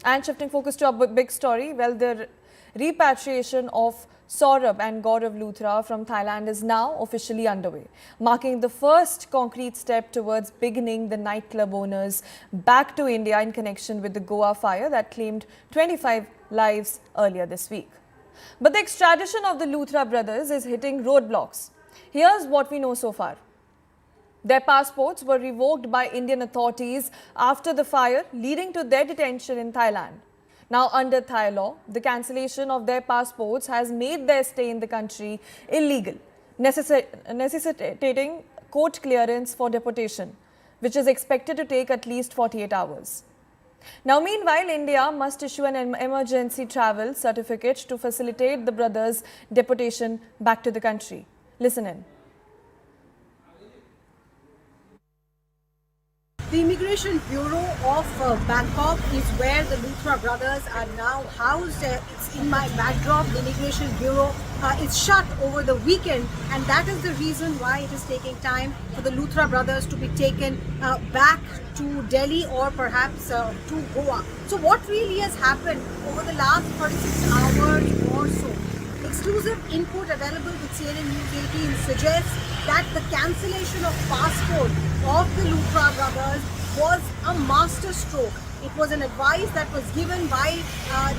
And shifting focus to a big story, well, the repatriation of Saurabh and Gaurav Luthra from Thailand is now officially underway, marking the first concrete step towards beginning the nightclub owners back to India in connection with the Goa fire that claimed 25 lives earlier this week. But the extradition of the Luthra brothers is hitting roadblocks. Here's what we know so far. Their passports were revoked by Indian authorities after the fire, leading to their detention in Thailand. Now, under Thai law, the cancellation of their passports has made their stay in the country illegal, necessitating court clearance for deportation, which is expected to take at least 48 hours. Now, meanwhile, India must issue an emergency travel certificate to facilitate the brothers' deportation back to the country. Listen in. The Immigration Bureau of Bangkok is where the Luthra brothers are now housed. It's in my backdrop. The Immigration Bureau is shut over the weekend, and that is the reason why it is taking time for the Luthra brothers to be taken back to Delhi or perhaps to Goa. So what really has happened over the last 36 hours or so? Exclusive input available with CNN News 18 suggests that the cancellation of passport of the Luthra brothers was a master stroke. It was an advice that was given by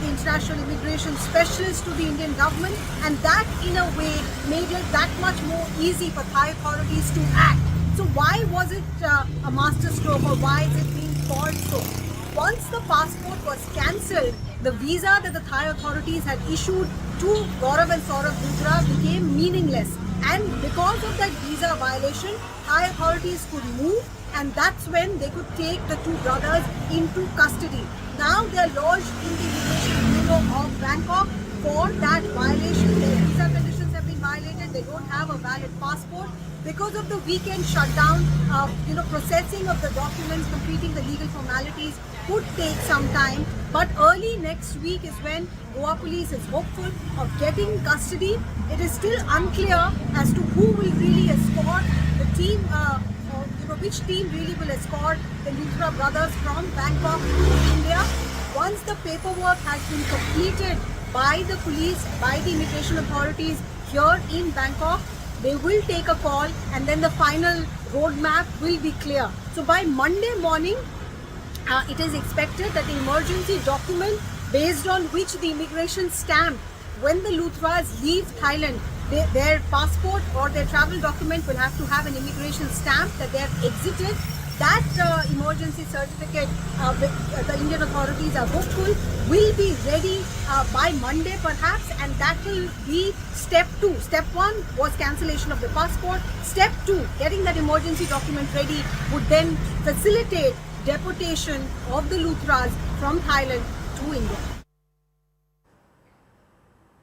the international immigration specialist to the Indian government, and that in a way made it that much more easy for Thai authorities to act. So why was it a master stroke, or why is it being called so? Once the passport was cancelled, the visa that the Thai authorities had issued to Gaurav and Saurabh Luthra became meaningless. And because of that visa violation, Thai authorities could move, and that's when they could take the two brothers into custody. Now they are lodged in the Immigration Bureau of Bangkok for that violation. Their visa conditions have been violated. They don't have a valid passport. Because of the weekend shutdown, processing of the documents, completing the legal formalities could take some time. But early next week is when Goa police is hopeful of getting custody. It is still unclear as to who will really escort the team, which team really will escort the Luthra brothers from Bangkok to India. Once the paperwork has been completed by the police, by the immigration authorities here in Bangkok, they will take a call, and then the final roadmap will be clear. So by Monday morning, it is expected that the emergency document based on which the immigration stamp when the Luthras leave Thailand, their passport or their travel document will have to have an immigration stamp that they have exited. That emergency certificate, the Indian authorities are hopeful, will be ready by Monday perhaps, and that will be step 2. Step 1 was cancellation of the passport. Step 2, getting that emergency document ready, would then facilitate deportation of the Luthras from Thailand to India.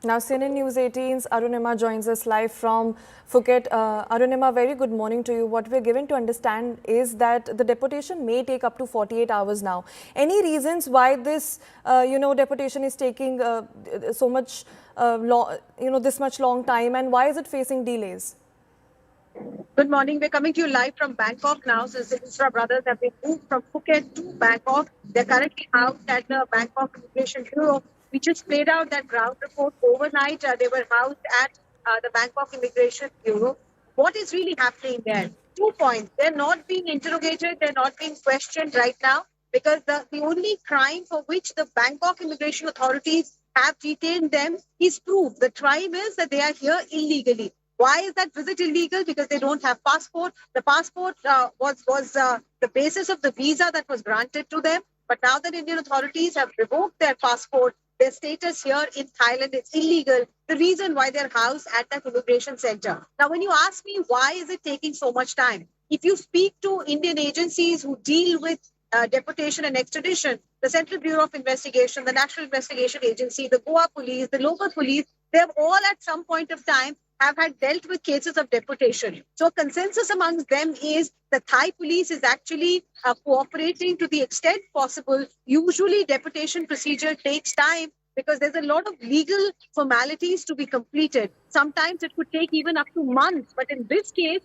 Now, CNN News 18's Arunima joins us live from Phuket. Arunima, very good morning to you. What we're given to understand is that the deportation may take up to 48 hours now. Any reasons why this, deportation is taking so much, this much long time, and why is it facing delays? Good morning. We're coming to you live from Bangkok now, since the Luthra brothers have been moved from Phuket to Bangkok. They're currently housed at the Bangkok Immigration Bureau. We just played out that ground report overnight. They were housed at the Bangkok Immigration Bureau. What is really happening there? 2 points. They're not being interrogated. They're not being questioned right now, because the only crime for which the Bangkok immigration authorities have detained them is proof. The crime is that they are here illegally. Why is that visit illegal? Because they don't have passport. The passport was the basis of the visa that was granted to them. But now that Indian authorities have revoked their passport, their status here in Thailand is illegal. The reason why they're housed at that immigration center. Now, when you ask me why is it taking so much time, if you speak to Indian agencies who deal with deportation and extradition, the Central Bureau of Investigation, the National Investigation Agency, the Goa police, the local police, they have all at some point of time have had dealt with cases of deportation. So consensus amongst them is the Thai police is actually cooperating to the extent possible. Usually deportation procedure takes time because there's a lot of legal formalities to be completed. Sometimes it could take even up to months. But in this case,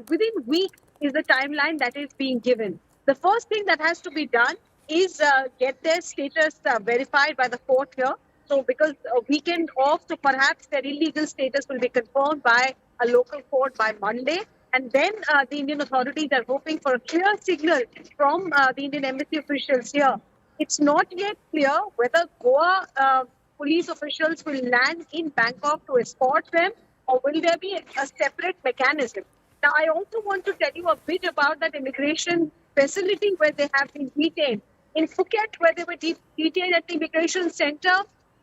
within weeks is the timeline that is being given. The first thing that has to be done is get their status verified by the court here. So because weekend off, so perhaps their illegal status will be confirmed by a local court by Monday. And then the Indian authorities are hoping for a clear signal from the Indian embassy officials here. It's not yet clear whether Goa police officials will land in Bangkok to escort them, or will there be a separate mechanism. Now, I also want to tell you a bit about that immigration facility where they have been detained. In Phuket, where they were detained at the immigration center,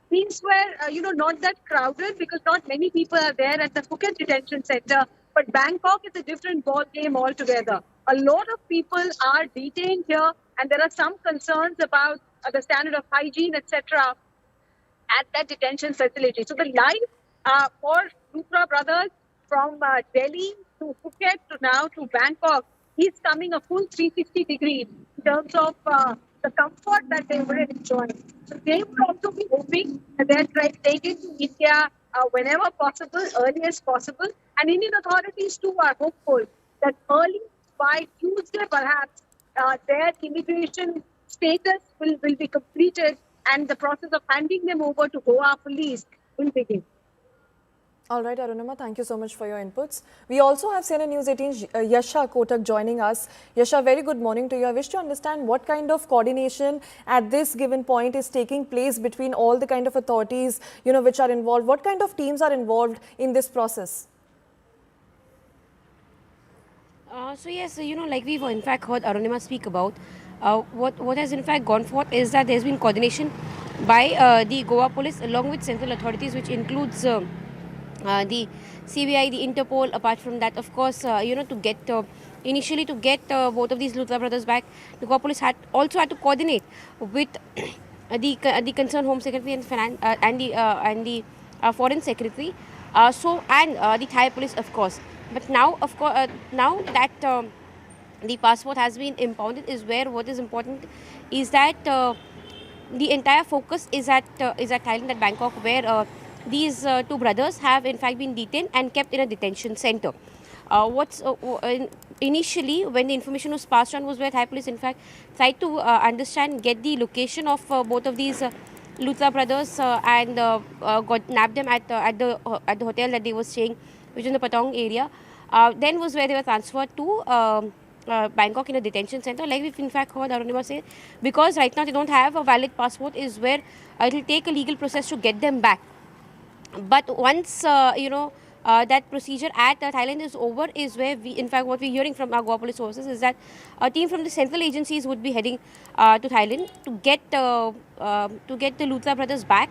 things were, not that crowded because not many people are there at the Phuket detention center. But Bangkok is a different ball game altogether. A lot of people are detained here, and there are some concerns about the standard of hygiene, etc., at that detention facility. So the life for Luthra brothers from Delhi to Phuket to now to Bangkok is coming a full 360 degrees in terms of the comfort that they were enjoying. So they would also be hoping that they're trying to take it to India whenever possible, early as possible. And Indian authorities too are hopeful that early by Tuesday perhaps their immigration status will be completed and the process of handing them over to Goa police will begin. All right, Arunima, thank you so much for your inputs. We also have CNN News 18 Yasha Kotak joining us. Yasha, very good morning to you. I wish to understand what kind of coordination at this given point is taking place between all the kind of authorities, which are involved. What kind of teams are involved in this process? So yes, like we've in fact heard Arunima speak about, what has in fact gone forth is that there's been coordination by the Goa police along with central authorities, which includes the CBI, the Interpol. Apart from that, of course, to get initially to get both of these Luthra brothers back, the Goa police also had to coordinate with the concerned Home Secretary and Finance and the Foreign Secretary, and the Thai police, of course. But now, of course, now that the passport has been impounded, is where what is important is that the entire focus is at Thailand, at Bangkok, where these two brothers have in fact been detained and kept in a detention center. Initially, when the information was passed on, was where Thai police in fact tried to understand, get the location of both of these Luthra brothers and got nabbed them at the hotel that they were staying, which is in the Patong area. Then was where they were transferred to Bangkok in a detention center. Like we've in fact heard Arunima say, because right now they don't have a valid passport, is where it will take a legal process to get them back. But once that procedure at Thailand is over, is where we, in fact, what we're hearing from our Goa police sources is that a team from the central agencies would be heading to Thailand to get the Luthra brothers back.